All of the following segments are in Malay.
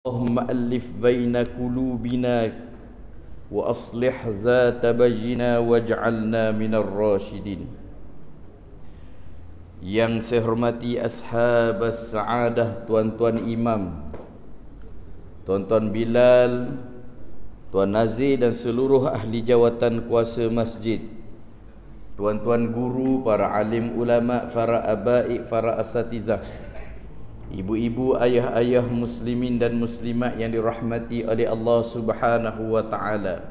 اللهم ألف بين قلوبنا وأصلح ذات بيننا واجعلنا من الراشدين. Yang saya hormati ashab as-sa'adah, tuan-tuan imam, tuan-tuan Bilal, Tuan Nazir dan seluruh ahli jawatan kuasa masjid, tuan-tuan guru, para alim ulama, para abaik, para asatizah, ibu-ibu, ayah-ayah muslimin dan muslimat yang dirahmati oleh Allah Subhanahu wa taala.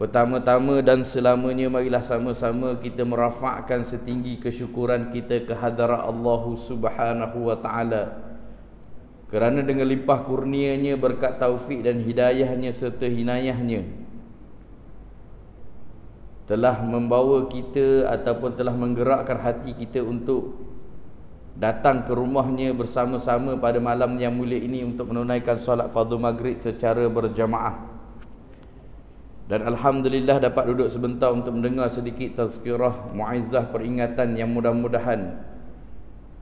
Pertama-tama dan selamanya, marilah sama-sama kita merafakkan setinggi kesyukuran kita ke hadarat Allah Subhanahu wa taala, kerana dengan limpah kurnianya, berkat taufik dan hidayahnya serta hinayahnya telah membawa kita ataupun telah menggerakkan hati kita untuk datang ke rumahnya bersama-sama pada malam yang mulia ini untuk menunaikan solat fardu maghrib secara berjamaah. Dan alhamdulillah dapat duduk sebentar untuk mendengar sedikit tazkirah, muaizah, peringatan yang mudah-mudahan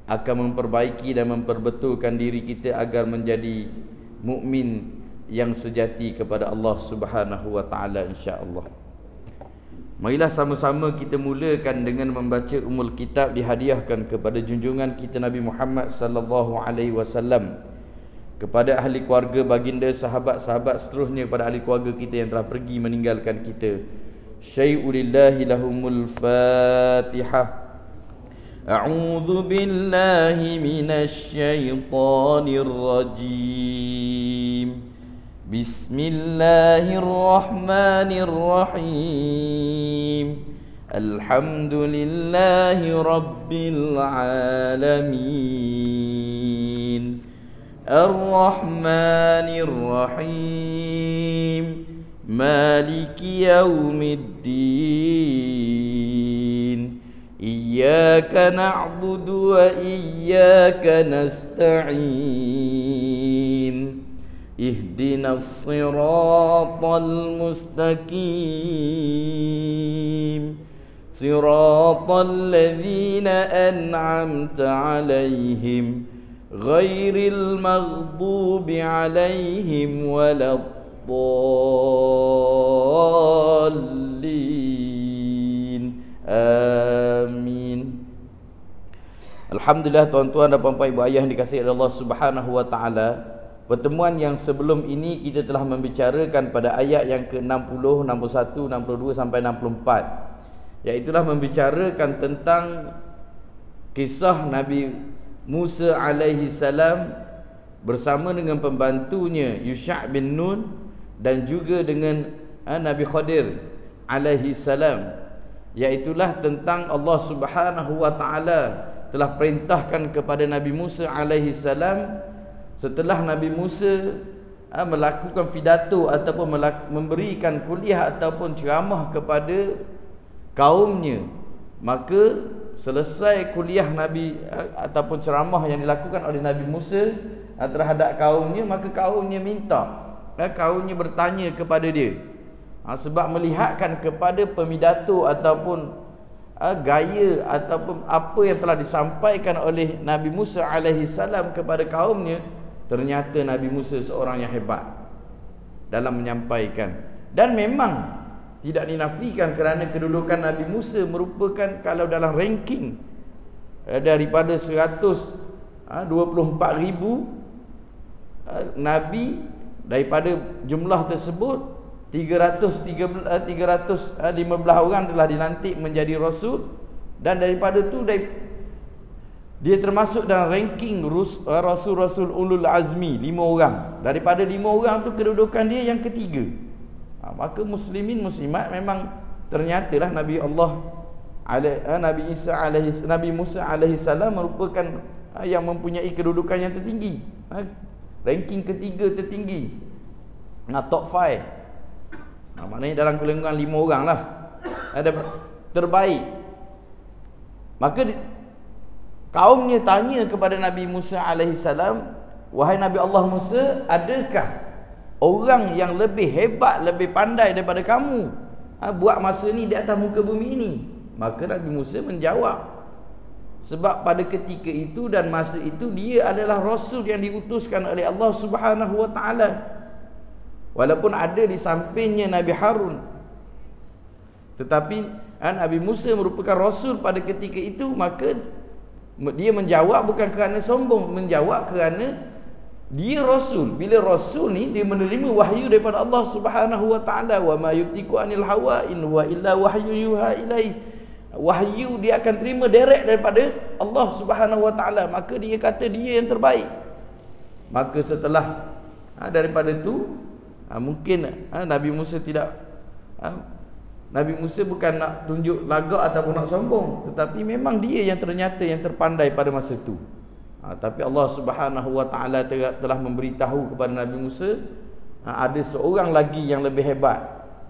akan memperbaiki dan memperbetulkan diri kita agar menjadi mukmin yang sejati kepada Allah Subhanahu wa taala, insya-Allah. Marilah sama-sama kita mulakan dengan membaca Ummul Kitab, dihadiahkan kepada junjungan kita Nabi Muhammad sallallahu alaihi wasallam, kepada ahli keluarga baginda, sahabat-sahabat seterusnya, kepada ahli keluarga kita yang telah pergi meninggalkan kita. Syai'ulillahi lahumul Fatihah. A'udzu billahi minasy syaithanir rajim. Bismillahirrahmanirrahim. Alhamdulillahi rabbil alamin. Ar-Rahmanir Rahim. Maliki yaumiddin. Iyyaka na'budu wa iyyaka nasta'in. Ihdinas siratal mustaqim. Siratal ladzina an'amta 'alaihim ghairil maghdubi 'alaihim waladdallin. Amin. Alhamdulillah, tuan-tuan dan puan-puan, ibu ayah yang dikasihi oleh Allah Subhanahu wa taala. Pertemuan yang sebelum ini kita telah membicarakan pada ayat yang ke-60, 61, 62 sampai 64, iaitulah membicarakan tentang kisah Nabi Musa alaihi salam bersama dengan pembantunya Yusha' bin Nun, dan juga dengan Nabi Khadir alaihi salam, iaitulah tentang Allah Subhanahu wa taala telah perintahkan kepada Nabi Musa alaihi salam, setelah Nabi Musa melakukan pidato ataupun memberikan kuliah ataupun ceramah kepada kaumnya, maka selesai kuliah Nabi ataupun ceramah yang dilakukan oleh Nabi Musa terhadap kaumnya, maka kaumnya minta, kaumnya bertanya kepada dia, sebab melihatkan kepada pemidato ataupun gaya ataupun apa yang telah disampaikan oleh Nabi Musa alaihi salam kepada kaumnya, ternyata Nabi Musa seorang yang hebat dalam menyampaikan. Dan memang tidak dinafikan kerana kedudukan Nabi Musa merupakan, kalau dalam ranking daripada 124,000 Nabi, daripada jumlah tersebut 315 orang telah dilantik menjadi Rasul. Dan daripada tu dia termasuk dalam ranking Rasul-Rasul Ulul Azmi, 5 orang. Daripada 5 orang tu kedudukan dia yang ketiga. Maka muslimin muslimat, memang ternyatalah Nabi Musa alaihi salam merupakan yang mempunyai kedudukan yang tertinggi, ranking ketiga tertinggi, top 5. Maknanya dalam golongan 5 orang lah ada terbaik. Maka kaumnya tanya kepada Nabi Musa alaihi salam, wahai Nabi Allah Musa, adakah orang yang lebih hebat, lebih pandai daripada kamu buat masa ni di atas muka bumi ini? Maka Nabi Musa menjawab, Sebab pada ketika itu dan masa itu dia adalah rasul yang diutuskan oleh Allah Subhanahu wa taala. Walaupun ada di sampingnya Nabi Harun, tetapi Nabi Musa merupakan rasul pada ketika itu, maka dia menjawab bukan kerana sombong, menjawab kerana dia rasul. Bila rasul ni dia menerima wahyu daripada Allah Subhanahu wa taala, wa ma yutiku anil hawa in huwa illa wahyu yuha ilaih. Wahyu dia akan terima direct daripada Allah Subhanahu wa taala, maka dia kata dia yang terbaik. Maka setelah daripada itu mungkin Nabi Musa tidak Nabi Musa bukan nak tunjuk lagak ataupun nak sombong, tetapi memang dia yang ternyata yang terpandai pada masa itu. Tapi Allah Subhanahu wa taala telah memberitahu kepada Nabi Musa ada seorang lagi yang lebih hebat,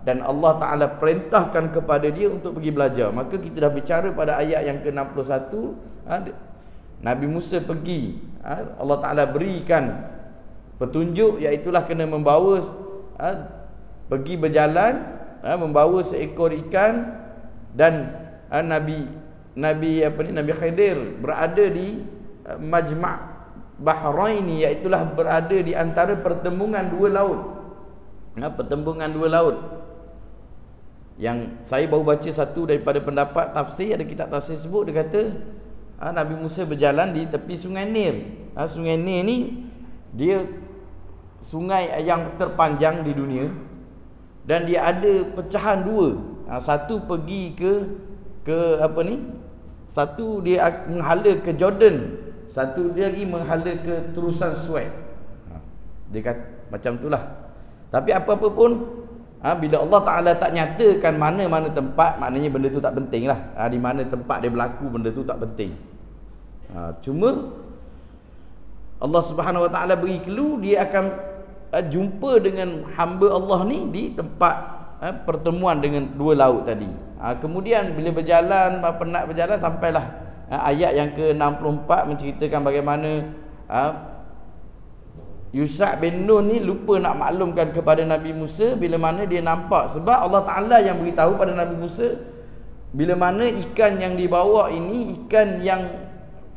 dan Allah Ta'ala perintahkan kepada dia untuk pergi belajar. Maka kita dah bicara pada ayat yang ke-61, Nabi Musa pergi, Allah Ta'ala berikan petunjuk, iaitulah kena membawa pergi berjalan, membawa seekor ikan, dan Nabi Khidir berada di Majma' Bahraini, iaitulah berada di antara pertembungan dua laut. Pertembungan dua laut yang saya baru baca satu daripada pendapat tafsir, ada kitab tafsir sebut, dia kata Nabi Musa berjalan di tepi sungai Nil. Sungai Nil ni dia sungai yang terpanjang di dunia, dan dia ada pecahan dua. Satu pergi ke apa ni? Satu dia menghala ke Jordan, satu dia lagi menghala ke terusan Suez. Dia kata macam itulah. Tapi apa-apa pun bila Allah Ta'ala tak nyatakan mana-mana tempat, maknanya benda tu tak penting lah. Di mana tempat dia berlaku, benda tu tak penting. Cuma Allah Subhanahu Wa Ta'ala beri clue, dia akan jumpa dengan hamba Allah ni di tempat pertemuan dengan dua laut tadi. Kemudian bila berjalan, penat berjalan, sampailah ayat yang ke-64 menceritakan bagaimana Yusha' bin Nun ni lupa nak maklumkan kepada Nabi Musa bila mana dia nampak. Sebab Allah Ta'ala yang beritahu pada Nabi Musa bila mana ikan yang dibawa ini ikan yang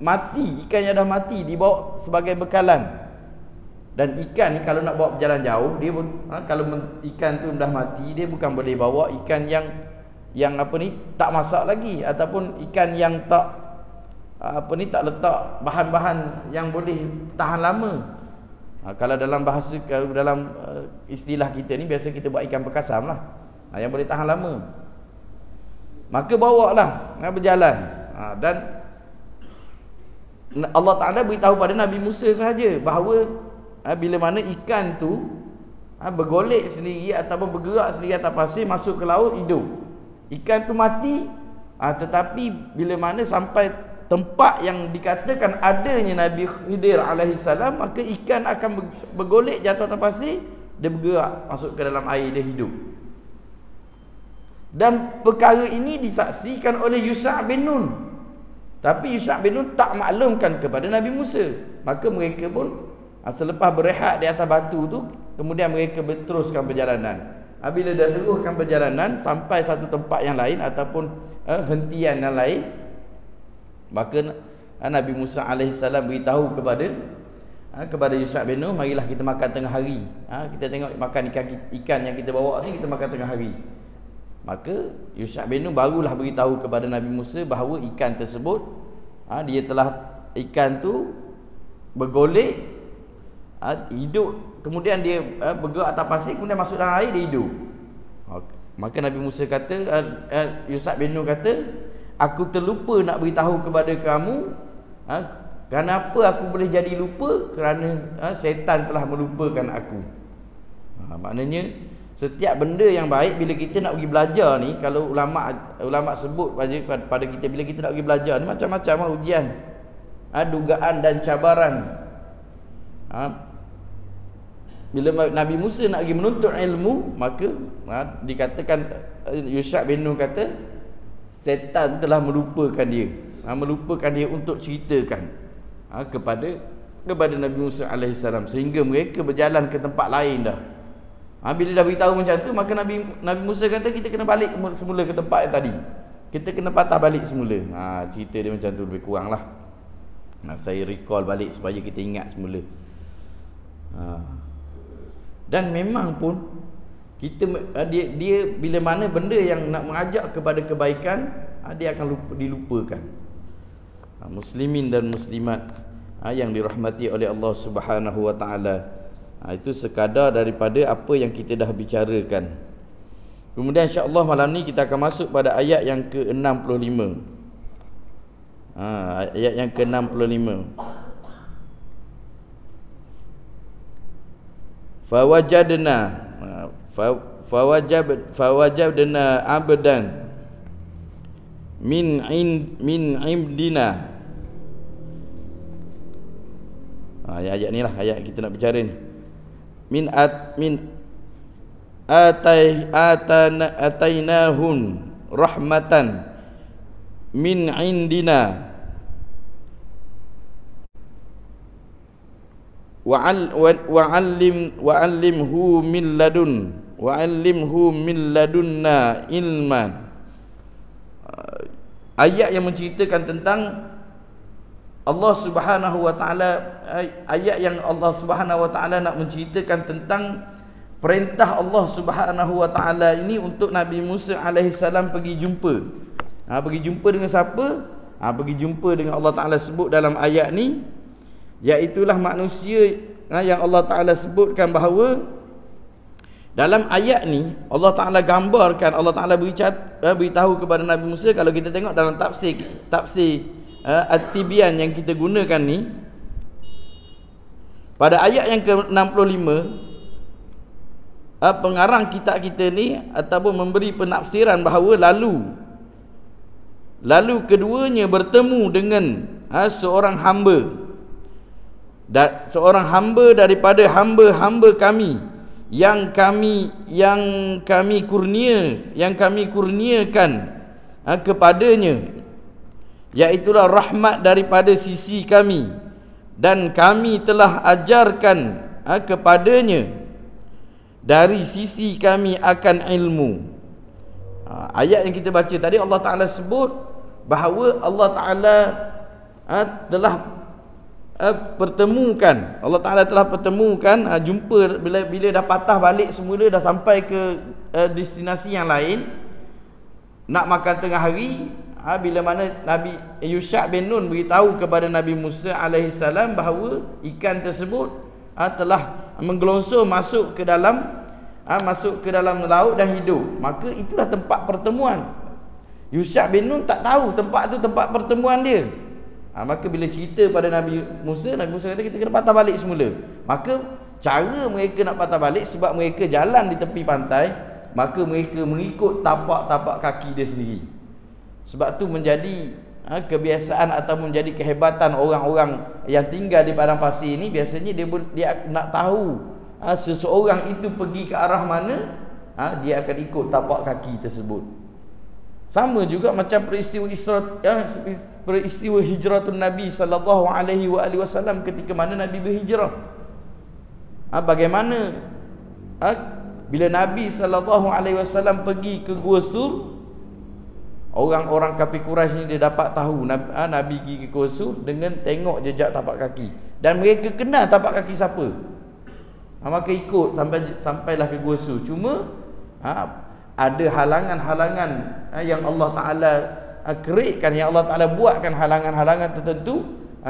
mati, ikan yang dah mati, dibawa sebagai bekalan. Dan ikan ni kalau nak bawa berjalan jauh, dia kalau ikan tu dah mati, dia bukan boleh bawa ikan yang apa ni tak masak lagi, ataupun ikan yang tak apa ni tak letak bahan-bahan yang boleh tahan lama. Kalau dalam bahasa, kalau dalam istilah kita ni biasa kita buat ikan perkasam lah, yang boleh tahan lama. Maka bawa lah berjalan, dan Allah Ta'ala beritahu pada Nabi Musa sahaja bahawa bila mana ikan tu bergolek sendiri ataupun bergerak sendiri atas pasir masuk ke laut hidup, ikan tu mati. Tetapi bila mana sampai tempat yang dikatakan adanya Nabi Khidir alaihissalam, maka ikan akan bergolek jatuh atas pasir, dia bergerak masuk ke dalam air, dia hidup. Dan perkara ini disaksikan oleh Yusha' bin Nun. Tapi Yusha' bin Nun tak maklumkan kepada Nabi Musa. Maka mereka pun selepas berehat di atas batu tu, kemudian mereka teruskan perjalanan. Bila dah teruskan perjalanan sampai satu tempat yang lain ataupun hentian yang lain, maka Nabi Musa alaihissalam beritahu kepada Yusha' bin Nun, marilah kita makan tengah hari. Kita tengok makan ikan yang kita bawa ni, kita makan tengah hari. Maka Yusha' bin Nun barulah beritahu kepada Nabi Musa bahawa ikan tersebut dia telah, ikan tu bergolek, hidup, kemudian dia bergerak atas pasir, kemudian masuk dalam air, dia hidup. Maka Nabi Musa kata, Yusha' bin Nun kata, aku terlupa nak beritahu kepada kamu. Kenapa aku boleh jadi lupa? Kerana syaitan telah melupakan aku. Maknanya setiap benda yang baik, bila kita nak pergi belajar ni, kalau ulama sebut pada kita, bila kita nak pergi belajar ni macam-macam ujian, dugaan dan cabaran. Bila Nabi Musa nak pergi menuntut ilmu, maka dikatakan, Yusha' bin Nun kata, setan telah melupakan dia, melupakan dia untuk ceritakan kepada Nabi Musa alaihissalam, sehingga mereka berjalan ke tempat lain dah. Bila dah beritahu macam tu, maka Nabi Musa kata kita kena balik semula ke tempat yang tadi. kita kena patah balik semula. Cerita dia macam tu lebih kurang lah. Saya recall balik supaya kita ingat semula. Dan memang pun kita dia bila mana benda yang nak mengajak kepada kebaikan, dia akan dilupakan. Muslimin dan muslimat yang dirahmati oleh Allah Subhanahu wa taala. Itu sekadar daripada apa yang kita dah bicarakan. Kemudian insya-Allah malam ni kita akan masuk pada ayat yang ke-65. Ayat yang ke-65. Fawajadna abdan min indina. Ayat ni lah ayat kita nak bicara ni. Atainahun rahmatan min indina wa'allimhu min ladunna ilman. Ayat yang menceritakan tentang Allah Subhanahu wa taala, ayat yang Allah Subhanahu wa taala nak menceritakan tentang perintah Allah Subhanahu wa taala ini untuk Nabi Musa alaihi salam pergi jumpa. Pergi jumpa dengan siapa? Pergi jumpa dengan Allah Taala sebut dalam ayat ni, iaitulah manusia yang Allah Taala sebutkan bahawa dalam ayat ni Allah Taala gambarkan, Allah Taala beritahu kepada Nabi Musa. Kalau kita tengok dalam tafsir At-Tibyan yang kita gunakan ni, pada ayat yang ke-65, pengarang kitab kita ni ataupun memberi penafsiran bahawa lalu keduanya bertemu dengan seorang hamba, dan seorang hamba daripada hamba-hamba kami yang kami kurniakan kepadanya, iaitulah rahmat daripada sisi kami, dan kami telah ajarkan kepadanya dari sisi kami akan ilmu. Ayat yang kita baca tadi, Allah Ta'ala sebut bahawa Allah Ta'ala telah pertemukan, Allah Ta'ala telah pertemukan, jumpa bila dah patah balik semula, dah sampai ke destinasi yang lain, nak makan tengah hari. Bila mana Nabi Yusha' bin Nun beritahu kepada Nabi Musa alaihissalam bahawa ikan tersebut telah menggelonsor masuk ke dalam laut dan hidup, maka itulah tempat pertemuan. Yusha' bin Nun tak tahu tempat tu tempat pertemuan dia. Maka bila cerita pada Nabi Musa kata kita kena patah balik semula. Maka cara mereka nak patah balik, sebab mereka jalan di tepi pantai, maka mereka mengikut tapak-tapak kaki dia sendiri. Sebab tu menjadi kebiasaan atau menjadi kehebatan orang-orang yang tinggal di padang pasir ini. Biasanya dia nak tahu seseorang itu pergi ke arah mana, dia akan ikut tapak kaki tersebut. Sama juga macam peristiwa hijratun Nabi sallallahu alaihi wasallam ketika mana Nabi berhijrah. Bagaimana bila Nabi sallallahu alaihi wasallam pergi ke Gua Sur, orang-orang kafir Quraisy ni dia dapat tahu Nabi pergi ke Gua Sur dengan tengok jejak tapak kaki, dan mereka kenal tapak kaki siapa. Maka ikut sampailah ke Gua Sur. Cuma ada halangan-halangan yang Allah Ta'ala keritkan, yang Allah Ta'ala buatkan halangan-halangan tertentu,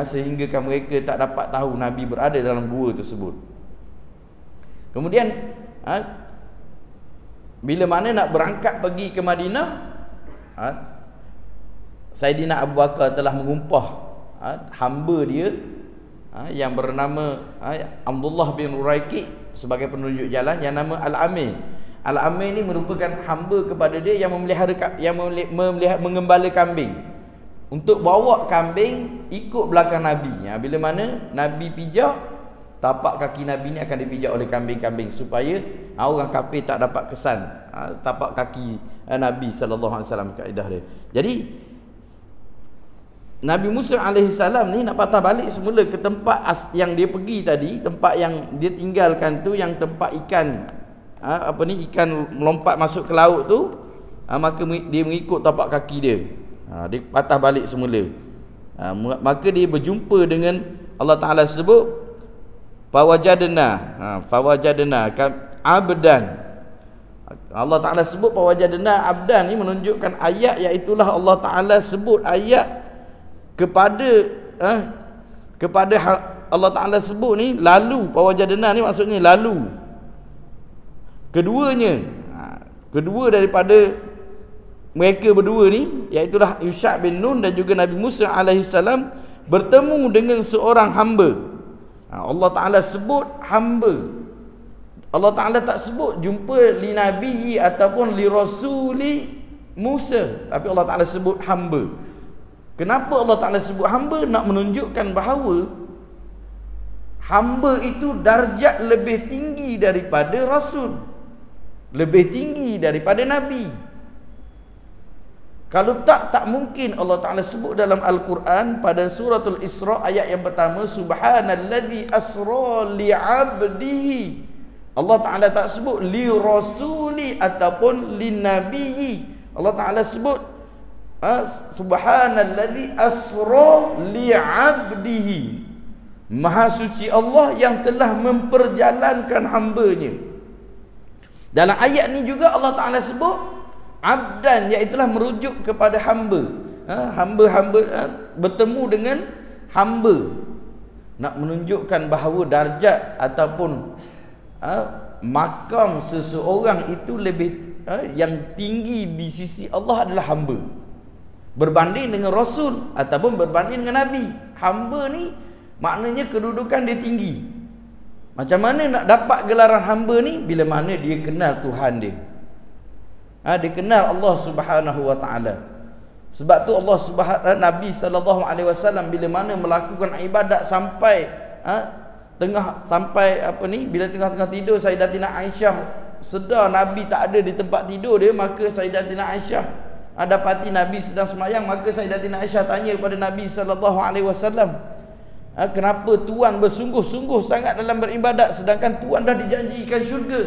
sehingga mereka tak dapat tahu Nabi berada dalam gua tersebut. Kemudian bila mana nak berangkat pergi ke Madinah, Saidina Abu Bakar telah mengumpah hamba dia yang bernama Abdullah bin Uraiqi sebagai penunjuk jalan, yang nama Al-Amin. Al-Amin ni merupakan hamba kepada dia yang mengembala kambing, untuk bawa kambing ikut belakang Nabi. Bila mana Nabi pijak, tapak kaki Nabi ni akan dipijak oleh kambing-kambing, supaya orang kafir tak dapat kesan tapak kaki Nabi sallallahu alaihi wasallam, kaedah dia. Jadi Nabi Musa alaihi salam ni nak patah balik semula ke tempat yang dia pergi tadi, tempat yang dia tinggalkan tu, yang tempat ikan ikan melompat masuk ke laut tu. maka dia mengikut tapak kaki dia. Dia patah balik semula. Maka dia berjumpa dengan Allah Ta'ala sebut fawajadna abdan. Allah Ta'ala sebut fawajadna abdan ni menunjukkan ayat, iaitulah Allah Ta'ala sebut ayat kepada Allah Ta'ala sebut ni lalu. Fawajadna ni maksudnya lalu. Kedua daripada mereka berdua ni, iaitulah Yusha' bin Nun dan juga Nabi Musa alaihissalam, bertemu dengan seorang hamba. Allah Ta'ala sebut hamba. Allah Ta'ala tak sebut jumpa li nabi ataupun li rasuli Musa, tapi Allah Ta'ala sebut hamba. Kenapa Allah Ta'ala sebut hamba? Nak menunjukkan bahawa hamba itu darjat lebih tinggi daripada rasul, lebih tinggi daripada nabi. Kalau tak mungkin Allah Ta'ala sebut dalam Al-Quran pada suratul Isra ayat yang pertama, subhanalladzi asra li'abdihi. Allah Ta'ala tak sebut li rasuli ataupun li nabiyyi. Allah Ta'ala sebut subhanalladzi asra li'abdihi. Maha suci Allah yang telah memperjalankan hambanya. Dalam ayat ni juga Allah Ta'ala sebut abdan, iaitulah merujuk kepada hamba. Hamba-hamba bertemu dengan hamba, nak menunjukkan bahawa darjat ataupun makam seseorang itu lebih yang tinggi di sisi Allah adalah hamba, berbanding dengan rasul ataupun berbanding dengan nabi. Hamba ni maknanya kedudukan dia tinggi. Macam mana nak dapat gelaran hamba ni? Bila mana dia kenal Tuhan dia. Dia kenal Allah Subhanahu wa taala. Sebab tu Nabi sallallahu alaihi wasallam bila mana melakukan ibadat sampai bila tengah-tengah tidur, Sayyidatina Aisyah sedar Nabi tak ada di tempat tidur dia, maka Sayyidatina Aisyah dapati Nabi sedang semayang, maka Sayyidatina Aisyah tanya kepada Nabi sallallahu alaihi wasallam, kenapa tuan bersungguh-sungguh sangat dalam beribadat sedangkan tuan dah dijanjikan syurga?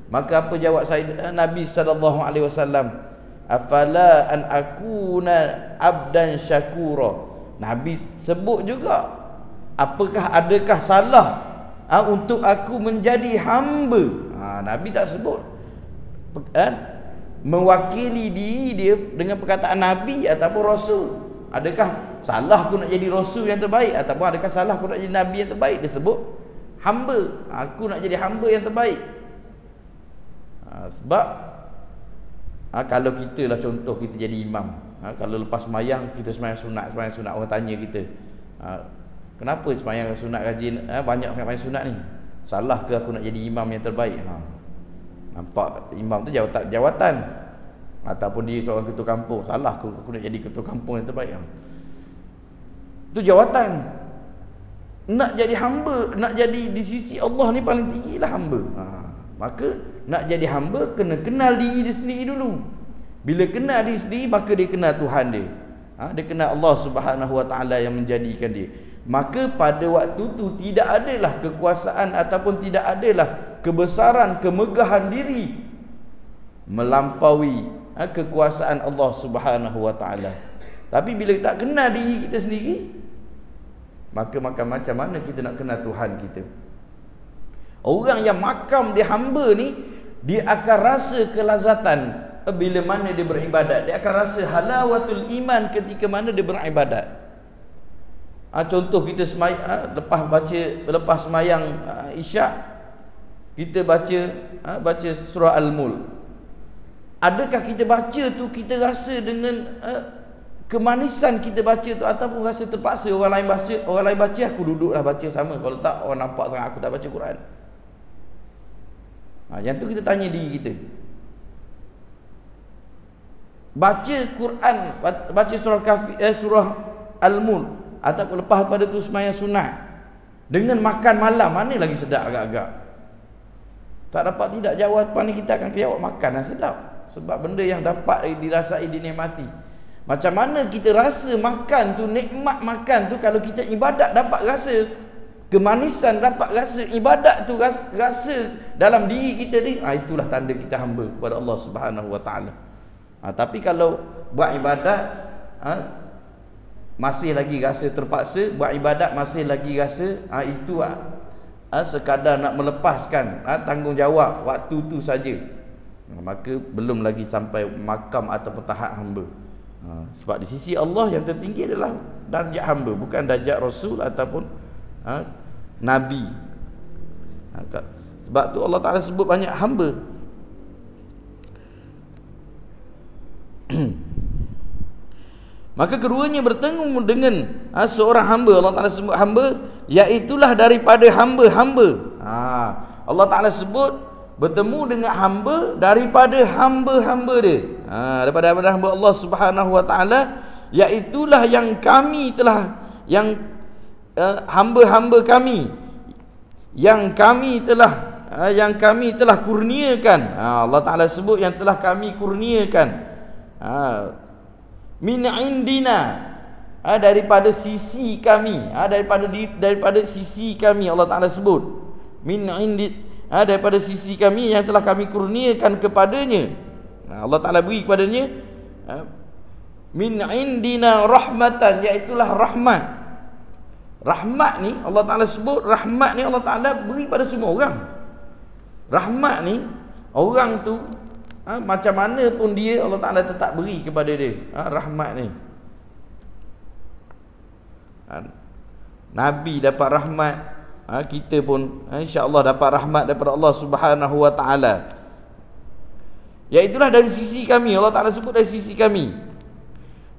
Maka apa jawab Nabi sallallahu alaihi wasallam? Afala an akuna abdan syakura. Nabi sebut juga, adakah salah untuk aku menjadi hamba? Nabi tak sebut mewakili diri dia dengan perkataan nabi ataupun rasul. Adakah salah aku nak jadi rasul yang terbaik, ataupun adakah salah aku nak jadi nabi yang terbaik? Dia sebut hamba. Aku nak jadi hamba yang terbaik. Sebab kalau kita lah contoh, kita jadi imam, kalau lepas semayang kita semayang sunat, orang tanya kita, kenapa semayang sunat rajin, banyak sangat semayang sunat ni, salah ke aku nak jadi imam yang terbaik? Nampak imam tu jawatan ataupun dia seorang ketua kampung, salah ke aku nak jadi ketua kampung yang terbaik? Itu jawatan. Nak jadi hamba, nak jadi di sisi Allah ni paling tinggi lah hamba. Maka nak jadi hamba kena kenal diri dia sendiri dulu. Bila kenal diri sendiri, maka dia kenal Tuhan dia. Dia kenal Allah Subhanahu wa taala yang menjadikan dia. Maka pada waktu tu tidak adalah kekuasaan ataupun tidak adalah kebesaran, kemegahan diri melampaui kekuasaan Allah Subhanahu wa taala. Tapi bila tak kenal diri kita sendiri, maka macam mana kita nak kenal Tuhan kita? Orang yang makam dia hamba ni, dia akan rasa kelazatan bila mana dia beribadat. Dia akan rasa halawatul iman ketika mana dia beribadat. Contoh kita lepas semayang Isyak, kita baca surah Al-Mulk. Adakah kita baca tu kita rasa dengan kemanisan kita baca tu, ataupun rasa terpaksa orang lain baca aku duduklah baca sama, kalau tak orang nampak sangat aku tak baca Quran? Yang tu kita tanya diri kita. Baca Quran, baca surah Al-Mulk ataupun lepas pada tu sembahyang sunat dengan makan malam, mana lagi sedap agak-agak? Tak dapat tidak jawapan ni, kita akan jawab makan yang sedap. Sebab benda yang dapat dirasai, dinikmati. Macam mana kita rasa makan tu, nikmat makan tu, kalau kita ibadat dapat rasa kemanisan, dapat rasa ibadat tu, rasa dalam diri kita ni, itulah tanda kita hamba kepada Allah Subhanahu wa taala. Tapi kalau buat ibadat masih lagi rasa terpaksa, buat ibadat masih lagi rasa itu sekadar nak melepaskan tanggungjawab waktu tu saja, maka belum lagi sampai makam ataupun tahap hamba. Sebab di sisi Allah yang tertinggi adalah darjat hamba, bukan darjat Rasul ataupun Nabi. Sebab tu Allah Ta'ala sebut banyak hamba. Maka keduanya bertemu dengan seorang hamba. Allah Ta'ala sebut hamba, iaitulah daripada hamba-hamba. Allah Ta'ala sebut bertemu dengan hamba daripada hamba-hamba dia, daripada hamba Allah Subhanahu Wa Ta'ala, iaitulah yang kami telah, yang hamba-hamba kami yang kami telah kurniakan. Allah Ta'ala sebut yang telah kami kurniakan, min indina, daripada sisi kami, daripada sisi kami. Allah Ta'ala sebut min indi, daripada sisi kami yang telah kami kurniakan kepadanya. Allah Ta'ala beri kepadanya min indina rahmatan, iaitulah rahmat. Rahmat ni Allah Ta'ala sebut, rahmat ni Allah Ta'ala beri pada semua orang. Rahmat ni orang tu macam mana pun dia, Allah Ta'ala tetap beri kepada dia rahmat ni. Nabi dapat rahmat, kita pun insya-Allah dapat rahmat daripada Allah Subhanahu Wa Ta'ala. Iaitulah dari sisi kami, Allah Ta'ala sebut dari sisi kami.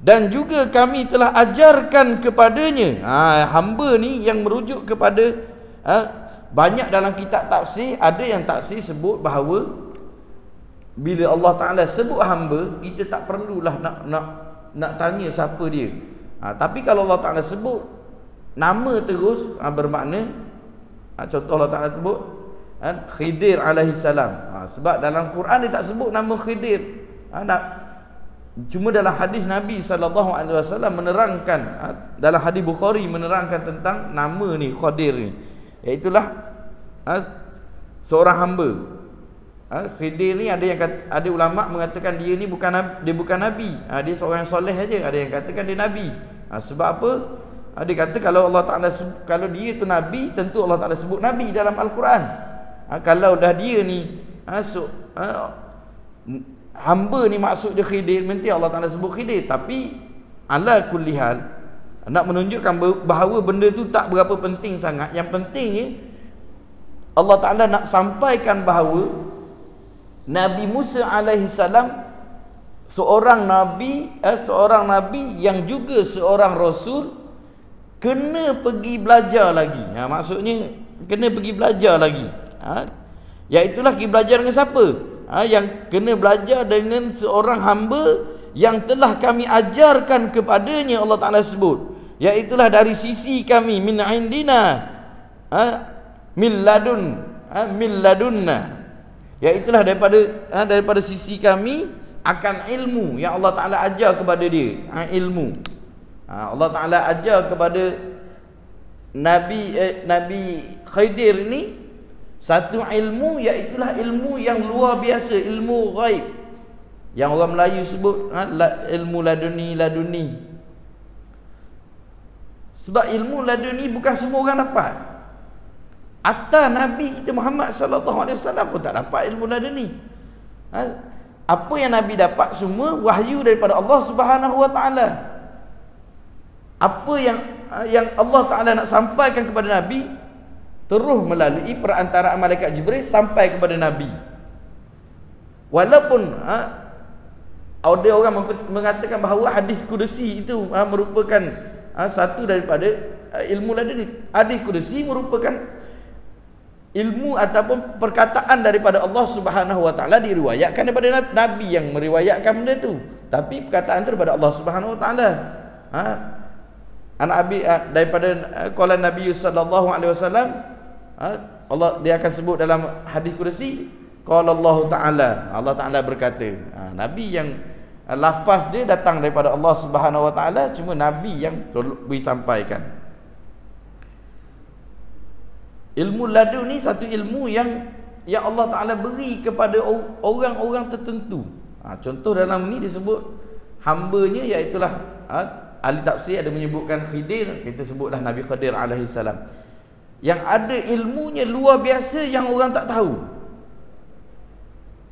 Dan juga kami telah ajarkan kepadanya. Hamba ni yang merujuk kepada banyak dalam kitab tafsir, ada yang tafsir sebut bahawa bila Allah Ta'ala sebut hamba, kita tak perlulah nak tanya siapa dia. Tapi kalau Allah Ta'ala sebut nama terus, bermakna contoh Allah Ta'ala sebut Khidir alaihi salam. Sebab dalam Quran dia tak sebut nama Khidir. Cuma dalam hadis Nabi SAW menerangkan, dalam hadis Bukhari menerangkan tentang nama ni Khidir ni, iaitulah seorang hamba. Khidir ni ada yang kata, ada ulama mengatakan dia ni bukan nabi, dia seorang soleh saja. Ada yang katakan dia nabi. Sebab apa? Dia kata kalau Allah Ta'ala, kalau dia tu nabi, tentu Allah Ta'ala sebut nabi dalam Al-Quran. Kalau dah dia ni hamba ni maksud dia Khidir, nanti Allah Ta'ala sebut Khidir. Tapi ala kulli hal, nak menunjukkan bahawa benda tu tak berapa penting sangat. Yang pentingnya Allah Ta'ala nak sampaikan bahawa Nabi Musa alaihi salam seorang nabi yang juga seorang rasul, kena pergi belajar lagi. Maksudnya kena pergi belajar lagi. Iaitulah pergi belajar dengan siapa? Yang kena belajar dengan seorang hamba yang telah kami ajarkan kepadanya. Allah Ta'ala sebut iaitulah dari sisi kami, min indina, min ladunna, iaitulah daripada sisi kami akan ilmu yang Allah Ta'ala ajar kepada dia. Ilmu Allah Ta'ala ajar kepada Nabi Khidir ni satu ilmu, iaitulah ilmu yang luar biasa, ilmu ghaib, yang orang Melayu sebut ilmu laduni. Sebab ilmu laduni bukan semua orang dapat. Hatta Nabi kita Muhammad SAW pun tak dapat ilmu laduni. Apa yang Nabi dapat semua wahyu daripada Allah Subhanahu Wa Ta'ala. Apa yang Allah Ta'ala nak sampaikan kepada Nabi terus melalui perantaraan malaikat Jibril sampai kepada Nabi. Walaupun ada orang mengatakan bahawa hadis kudusi itu merupakan satu daripada ilmu laduni. Hadis kudusi merupakan ilmu ataupun perkataan daripada Allah Subhanahu Wa Ta'ala, diriwayatkan daripada Nabi yang meriwayatkan benda tu, tapi perkataan itu daripada Allah Subhanahu Wa Ta'ala. Anak Abi daripada qala Nabi sallallahu alaihi wasallam, Allah dia akan sebut dalam hadis kursi, qala Allah Ta'ala, Allah Ta'ala berkata. Nabi yang lafaz dia datang daripada Allah Subhanahu Wa Ta'ala, cuma Nabi yang beri sampaikan. Ilmu ladun ni satu ilmu yang Allah Ta'ala beri kepada orang-orang tertentu. Contoh dalam ni disebut hambanya, iaitulah ahli tafsir ada menyebutkan Khidir, kita sebutlah Nabi Khidir alaihi salam, yang ada ilmunya luar biasa yang orang tak tahu.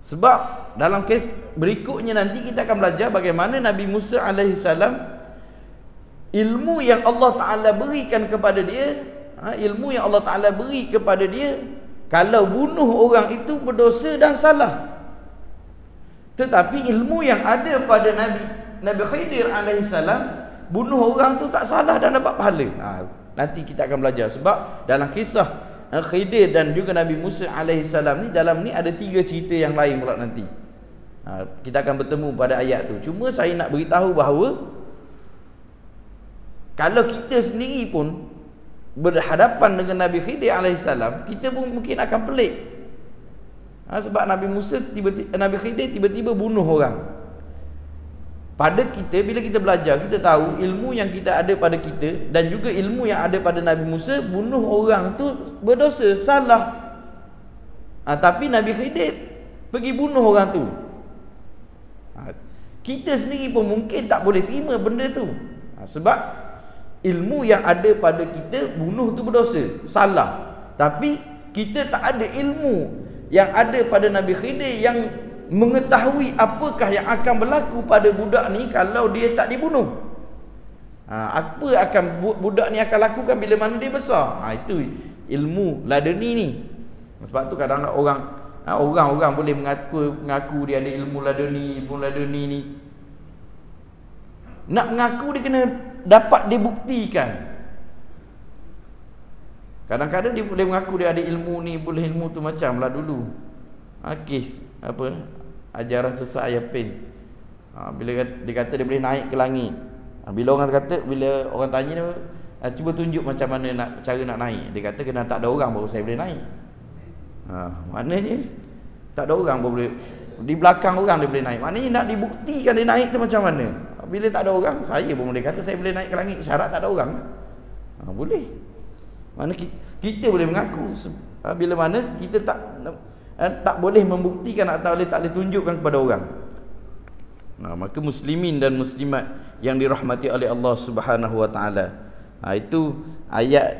Sebab dalam kes berikutnya nanti kita akan belajar bagaimana Nabi Musa alaihi salam, ilmu yang Allah Ta'ala berikan kepada dia, ilmu yang Allah Ta'ala beri kepada dia, kalau bunuh orang itu berdosa dan salah. Tetapi ilmu yang ada pada Nabi Khidir alaihi salam, bunuh orang tu tak salah dan dapat pahala. Nanti kita akan belajar. Sebab dalam kisah Khidir dan juga Nabi Musa alaihi salam ni, dalam ni ada 3 cerita yang lain pula nanti. Kita akan bertemu pada ayat tu. Cuma saya nak beritahu bahawa kalau kita sendiri pun berhadapan dengan Nabi Khidir alaihi salam, kita pun mungkin akan pelik. Sebab Nabi Khidir tiba-tiba bunuh orang. Pada kita, bila kita belajar, kita tahu ilmu yang kita ada pada kita dan juga ilmu yang ada pada Nabi Musa, bunuh orang tu berdosa, salah. Tapi Nabi Khidir pergi bunuh orang tu. Kita sendiri pun mungkin tak boleh terima benda tu. Sebab ilmu yang ada pada kita, bunuh tu berdosa, salah. Tapi kita tak ada ilmu yang ada pada Nabi Khidir yang mengetahui apakah yang akan berlaku pada budak ni kalau dia tak dibunuh. Apa akan budak ni akan lakukan bila mana dia besar. Itu ilmu laduni ni. Sebab tu kadang orang boleh mengaku dia ada ilmu laduni ni. Nak mengaku dia kena dapat dibuktikan. Kadang-kadang dia boleh mengaku dia ada ilmu ni, boleh ilmu tu macamlah dulu. Kes ajaran sesat Ayapin. Bila dia kata dia boleh naik ke langit. Bila orang tanya dia, cuba tunjuk macam mana cara nak naik. Dia kata kena tak ada orang baru saya boleh naik. Maknanya tak ada orang baru boleh, di belakang orang dia boleh naik. Maknanya nak dibuktikan dia naik tu macam mana. Bila tak ada orang, saya pun boleh kata saya boleh naik ke langit, syarat tak ada orang. Boleh. Mana kita boleh mengaku bila mana kita tak boleh membuktikan atau tak boleh tunjukkan kepada orang. Maka muslimin dan muslimat yang dirahmati oleh Allah Subhanahu wa taala. Itu ayat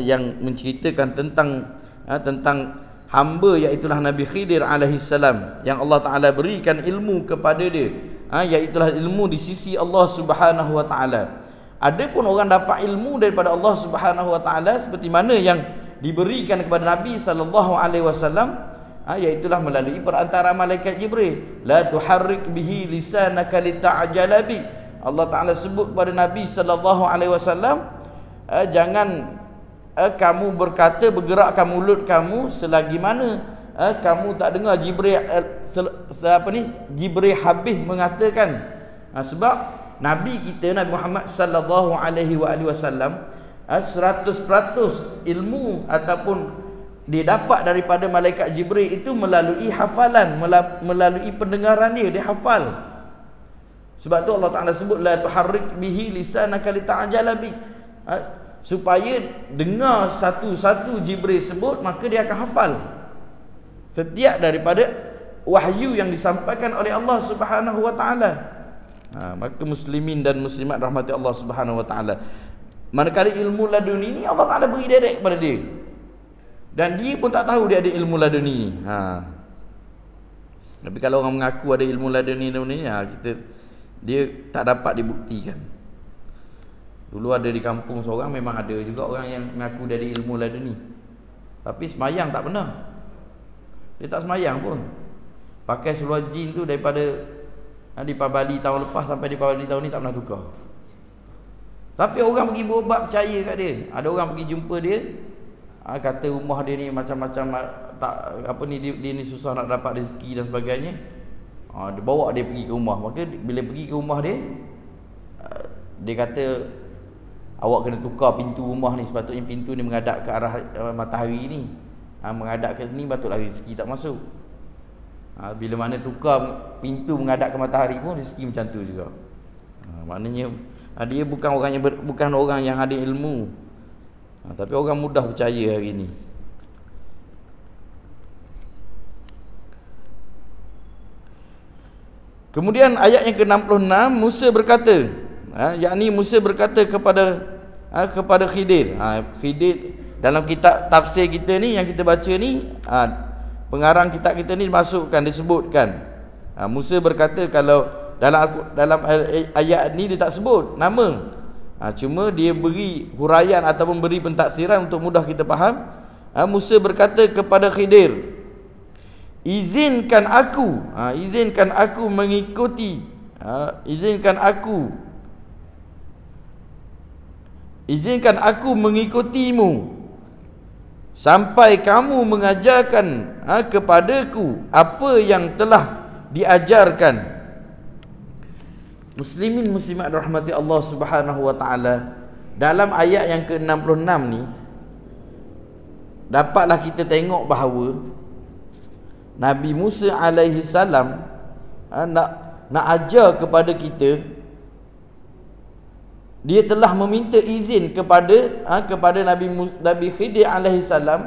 yang menceritakan tentang hamba, iaitulah Nabi Khidir alaihi salam, yang Allah Taala berikan ilmu kepada dia, iaitulah ilmu di sisi Allah Subhanahu wa taala. Adapun orang dapat ilmu daripada Allah Subhanahu wa taala seperti mana yang diberikan kepada Nabi sallallahu alaihi wasallam, iaitulah melalui perantara malaikat Jibril. La tuharrik bihi lisanaka lita'jala bi. Allah Taala sebut kepada Nabi sallallahu alaihi wasallam, jangan kamu bergerakkan mulut kamu selagi mana kamu tak dengar Jibril habis mengatakan. Sebab Nabi kita, Nabi Muhammad sallallahu alaihi wasallam, 100% ilmu ataupun dia dapat daripada malaikat Jibril itu melalui hafalan, melalui pendengaran dia hafal. Sebab tu Allah Taala sebut la tuharrik bihi lisanaka lita'jala bi, supaya dengar satu-satu Jibril sebut, maka dia akan hafal setiap daripada wahyu yang disampaikan oleh Allah Subhanahu wa taala. Maka muslimin dan muslimat rahmati Allah Subhanahu wa taala, manakala ilmu laduni ni Allah Taala beri direct kepada dia, dan dia pun tak tahu dia ada ilmu laduni ni. Tapi kalau orang mengaku ada ilmu laduni ni, dia tak dapat dibuktikan. Dulu ada di kampung seorang, memang ada juga orang yang mengaku dia ada ilmu laduni, tapi semayang tak pernah. Dia tak semayang pun, pakai seluar jin tu daripada di Bali tahun lepas sampai di Bali tahun ni tak pernah tukar. Tapi orang pergi berubat percaya kat dia. Ada orang pergi jumpa dia, kata rumah dia ni macam-macam, dia ni susah nak dapat rezeki dan sebagainya. Dia bawa dia pergi ke rumah. Maka bila pergi ke rumah dia, dia kata awak kena tukar pintu rumah ni, sepatutnya pintu ni menghadap ke arah matahari ni. Menghadap ke sini patutlah rezeki tak masuk. Bila mana tukar pintu menghadap ke matahari pun rezeki macam tu juga. Maknanya dia bukan orang yang ada ilmu, tapi orang mudah percaya hari ni. Kemudian ayat yang ke-66, Musa berkata, yakni Musa berkata kepada Khidir. Khidir dalam kitab tafsir kita ni yang kita baca ni, pengarang kitab kita ni disebutkan. Musa berkata, kalau dalam ayat ni dia tak sebut nama. Cuma dia beri huraian ataupun beri pentaksiran untuk mudah kita faham. Musa berkata kepada Khidir, izinkan aku mengikuti, izinkan aku mengikutimu sampai kamu mengajarkan kepadaku apa yang telah diajarkan. Muslimin muslimat rahmati Allah Subhanahu wa taala, dalam ayat yang ke-66 ni dapatlah kita tengok bahawa Nabi Musa alaihi salam nak ajar kepada kita, dia telah meminta izin kepada Nabi Khidir alaihi salam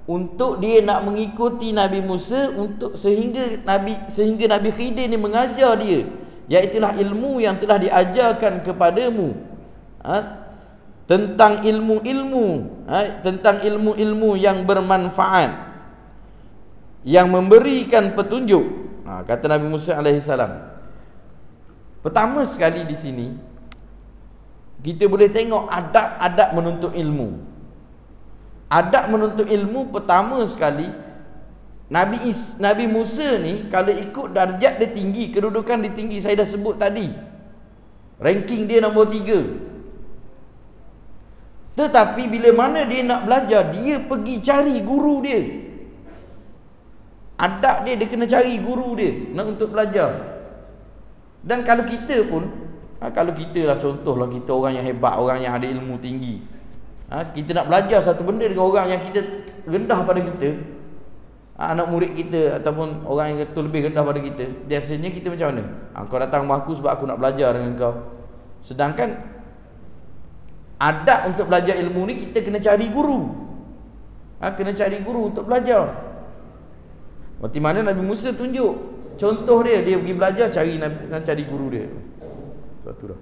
untuk dia nak mengikuti Nabi Musa, sehingga Nabi Khidir ni mengajar dia, iaitulah ilmu yang telah diajarkan kepadamu, tentang ilmu-ilmu yang bermanfaat, yang memberikan petunjuk. Kata Nabi Musa alaihi salam. Pertama sekali di sini kita boleh tengok adab-adab menuntut ilmu. Adab menuntut ilmu pertama sekali, Nabi Musa ni kalau ikut darjat dia tinggi, kedudukan dia tinggi, saya dah sebut tadi. Ranking dia nombor 3. Tetapi bila mana dia nak belajar, dia pergi cari guru dia. Adab dia kena cari guru dia untuk belajar. Dan kalau kita pun, kalau kita lah, contohlah kita orang yang hebat, orang yang ada ilmu tinggi, kita nak belajar satu benda dengan orang yang kita rendah pada kita, anak murid kita ataupun orang yang lebih rendah pada kita, biasanya kita macam mana? Kau datang rumah aku sebab aku nak belajar dengan kau. Sedangkan adab untuk belajar ilmu ni kita kena cari guru. Kena cari guru untuk belajar. Berarti mana Nabi Musa tunjuk contoh dia pergi belajar, cari guru dia. Satu dah.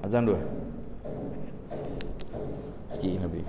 Azan dua. Sikit Nabi.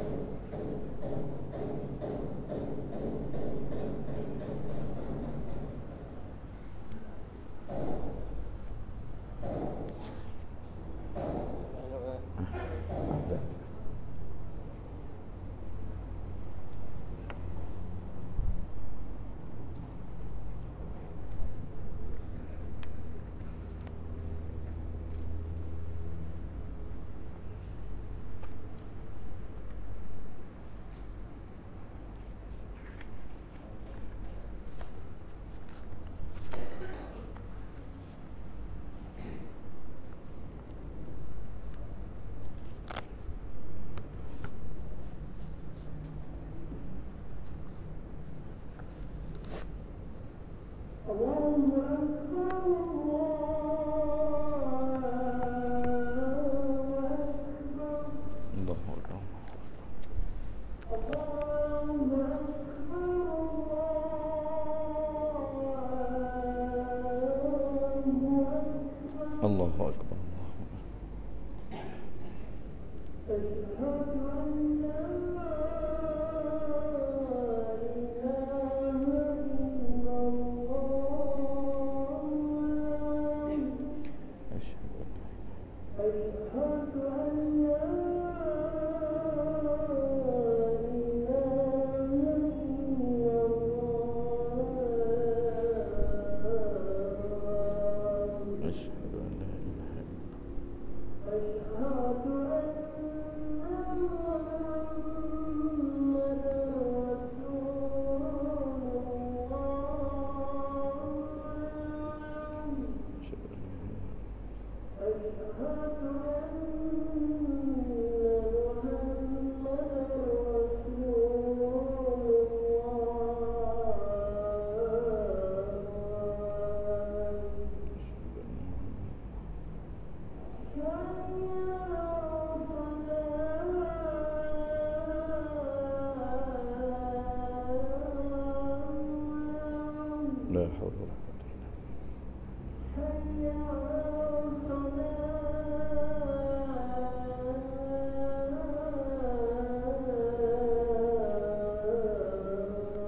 Allahu Akbar.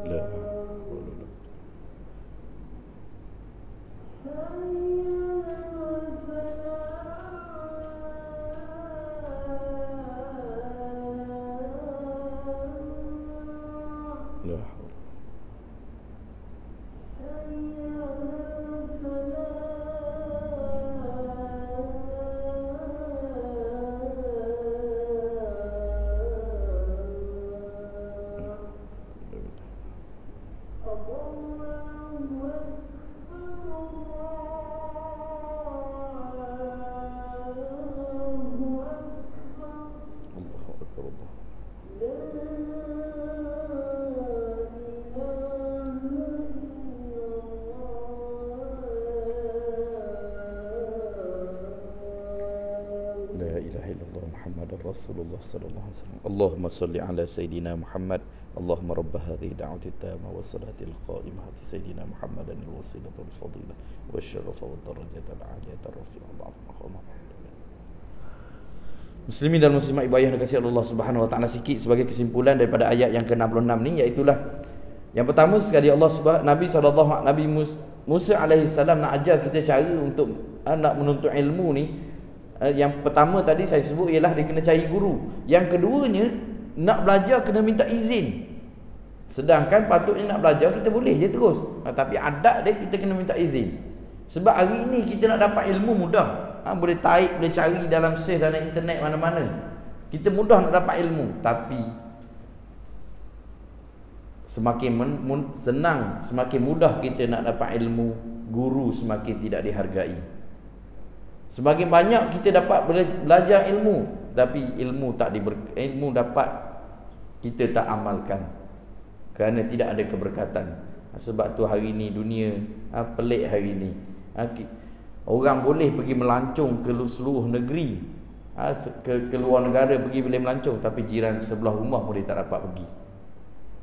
La La Allahu Akbar Allah. La ilaha illallah Muhammadar Rasulullah sallallahu alaihi wasallam. Allahumma salli ala sayidina Muhammad. Allahumma rabb hadhihi da'wati tamma wa salatil qa'imah sayidina Muhammadan al-wasilah wal fadilah wasyarafa wad darajat al-'aliyah ar-rafi'ah Allahu maqamah. Muslimin dan muslimat ibu ayah yang dikasihi Allah Subhanahu wa taala, sikit sebagai kesimpulan daripada ayat yang ke-66 ni, iaitu yang pertama sekali Nabi Musa alaihi salam nak ajar kita cara untuk nak menuntut ilmu ni. Yang pertama tadi saya sebut ialah dia kena cari guru. Yang keduanya, nak belajar kena minta izin. Sedangkan patutnya nak belajar kita boleh je terus. Tapi adat dia kita kena minta izin. Sebab hari ini kita nak dapat ilmu mudah. Boleh type, boleh cari dalam search dalam internet mana-mana. Kita mudah nak dapat ilmu. Tapi semakin senang, semakin mudah kita nak dapat ilmu, guru semakin tidak dihargai. Semakin banyak kita dapat belajar ilmu, tapi ilmu dapat kita tak amalkan kerana tidak ada keberkatan. Sebab tu hari ni dunia pelik hari ni. Orang boleh pergi melancong ke seluruh negeri, ke luar negara pergi boleh melancong, tapi jiran sebelah rumah boleh tak dapat pergi.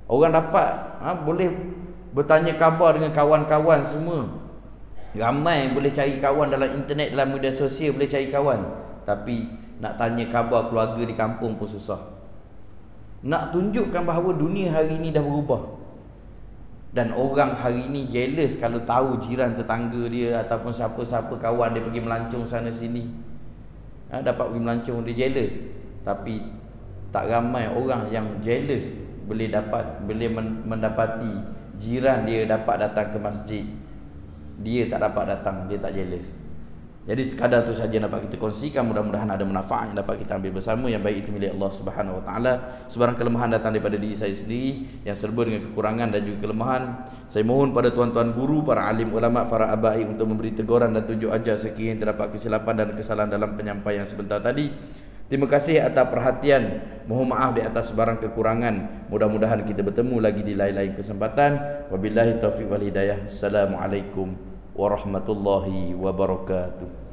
Orang dapat boleh bertanya khabar dengan kawan-kawan semua. Ramai boleh cari kawan dalam internet, dalam media sosial boleh cari kawan, tapi nak tanya khabar keluarga di kampung pun susah. Nak tunjukkan bahawa dunia hari ini dah berubah. Dan orang hari ini jealous kalau tahu jiran tetangga dia ataupun siapa-siapa kawan dia pergi melancong sana sini, dapat pergi melancong, dia jealous. Tapi tak ramai orang yang jealous boleh mendapati jiran dia dapat datang ke masjid, dia tak dapat datang, dia tak jealous. Jadi sekadar tu saja dapat kita kongsikan, mudah-mudahan ada manfaat yang dapat kita ambil bersama. Yang baik itu milik Allah Subhanahu wa taala. Sebarang kelemahan datang daripada diri saya sendiri yang serba dengan kekurangan dan juga kelemahan. Saya mohon pada tuan-tuan guru, para alim ulama, para abai untuk memberi teguran dan tunjuk ajar sekiranya terdapat kesilapan dan kesalahan dalam penyampaian sebentar tadi. Terima kasih atas perhatian. Mohon maaf di atas sebarang kekurangan. Mudah-mudahan kita bertemu lagi di lain-lain kesempatan. Wabillahi taufiq wal hidayah. Assalamualaikum warahmatullahi wabarakatuh.